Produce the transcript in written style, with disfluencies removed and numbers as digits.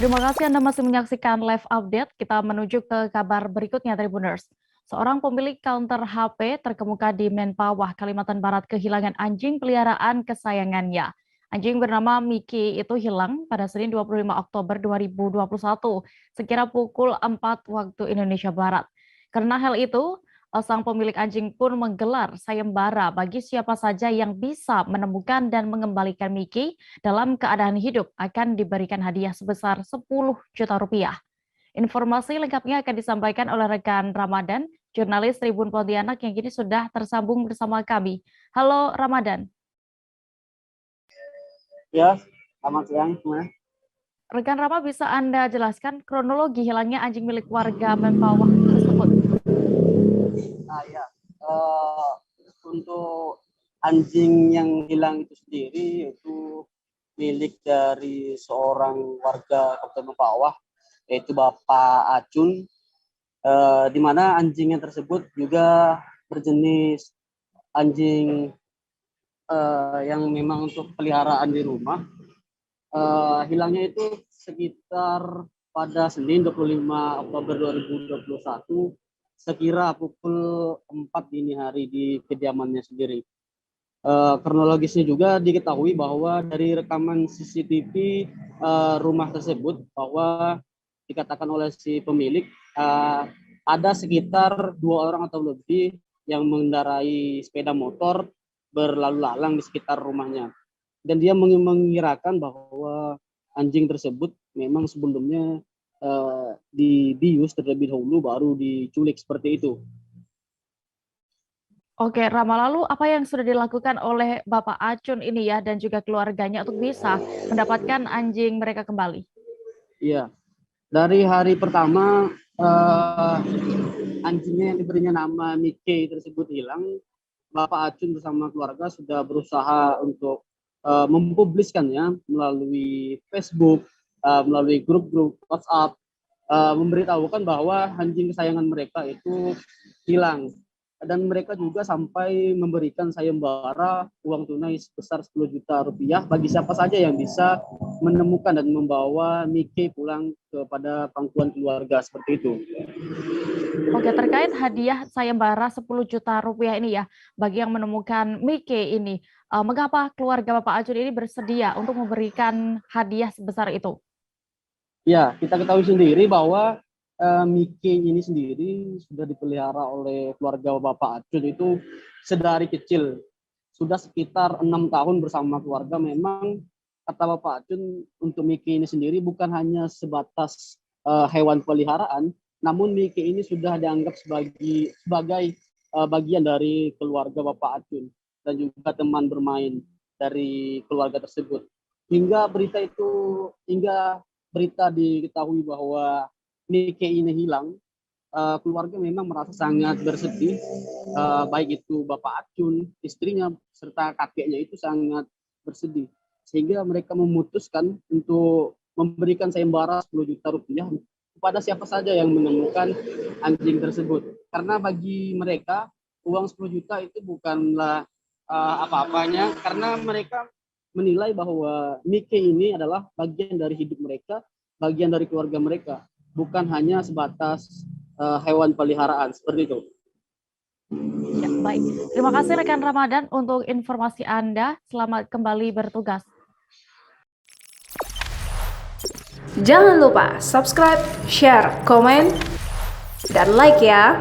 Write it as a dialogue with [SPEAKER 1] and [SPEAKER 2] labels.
[SPEAKER 1] Terima kasih Anda masih menyaksikan live update. Kita menuju ke kabar berikutnya, Tribuners. Seorang pemilik counter HP terkemuka di Menpawah, Kalimantan Barat kehilangan anjing peliharaan kesayangannya. Anjing bernama Miki itu hilang pada Senin 25 Oktober 2021, sekira pukul 4 waktu Indonesia Barat. Karena hal itu, sang pemilik anjing pun menggelar sayembara bagi siapa saja yang bisa menemukan dan mengembalikan Miki dalam keadaan hidup akan diberikan hadiah sebesar 10 juta rupiah. Informasi lengkapnya akan disampaikan oleh rekan Ramadan, jurnalis Tribun Pontianak yang kini sudah tersambung bersama kami. Halo Ramadan.
[SPEAKER 2] Ya, selamat siang semua.
[SPEAKER 1] Rekan Rama, bisa Anda jelaskan kronologi hilangnya anjing milik warga Mempawah tersebut?
[SPEAKER 2] Ya, untuk anjing yang hilang itu sendiri itu milik dari seorang warga Kabupaten Mempawah, yaitu Bapak Acun, di mana anjingnya tersebut juga berjenis anjing yang memang untuk peliharaan di rumah. Hilangnya itu sekitar pada Senin 25 Oktober 2021 sekira pukul 4 dini hari di kediamannya sendiri. Kronologisnya juga diketahui bahwa dari rekaman CCTV rumah tersebut bahwa dikatakan oleh si pemilik ada sekitar 2 orang atau lebih yang mengendarai sepeda motor berlalu lalang di sekitar rumahnya. Dan dia mengirakan bahwa anjing tersebut memang sebelumnya dibius terlebih dahulu baru diculik seperti itu.
[SPEAKER 1] Oke, Rama, lalu apa yang sudah dilakukan oleh Bapak Acun ini ya dan juga keluarganya untuk bisa mendapatkan anjing mereka kembali?
[SPEAKER 2] Iya, dari hari pertama anjingnya yang diberinya nama Mickey tersebut hilang, Bapak Acun bersama keluarga sudah berusaha untuk mempubliskannya melalui Facebook, melalui grup-grup WhatsApp, memberitahukan bahwa anjing kesayangan mereka itu hilang. Dan mereka juga sampai memberikan sayembara uang tunai sebesar 10 juta rupiah bagi siapa saja yang bisa menemukan dan membawa Mickey pulang kepada pangkuan keluarga seperti itu.
[SPEAKER 1] Oke, terkait hadiah sayembara 10 juta rupiah ini ya, bagi yang menemukan Miki ini, mengapa keluarga Bapak Acun ini bersedia untuk memberikan hadiah sebesar itu?
[SPEAKER 2] Ya, kita ketahui sendiri bahwa Miki ini sendiri sudah dipelihara oleh keluarga Bapak Acun itu sedari kecil. Sudah sekitar 6 tahun bersama keluarga. Memang kata Bapak Acun untuk Miki ini sendiri bukan hanya sebatas hewan peliharaan, namun Miki ini sudah dianggap sebagai bagian dari keluarga Bapak Acun dan juga teman bermain dari keluarga tersebut. Hingga berita diketahui bahwa Miki ini hilang, keluarga memang merasa sangat bersedih, baik itu Bapak Acun, istrinya, serta kakeknya itu sangat bersedih. Sehingga mereka memutuskan untuk memberikan sayembara 10 juta rupiah kepada siapa saja yang menemukan anjing tersebut. Karena bagi mereka, uang 10 juta itu bukanlah apa-apanya, karena mereka menilai bahwa Miki ini adalah bagian dari hidup mereka, bagian dari keluarga mereka, bukan hanya sebatas hewan peliharaan seperti itu.
[SPEAKER 1] Ya, baik. Terima kasih rekan Ramadan untuk informasi Anda. Selamat kembali bertugas.
[SPEAKER 3] Jangan lupa subscribe, share, komen, dan like ya.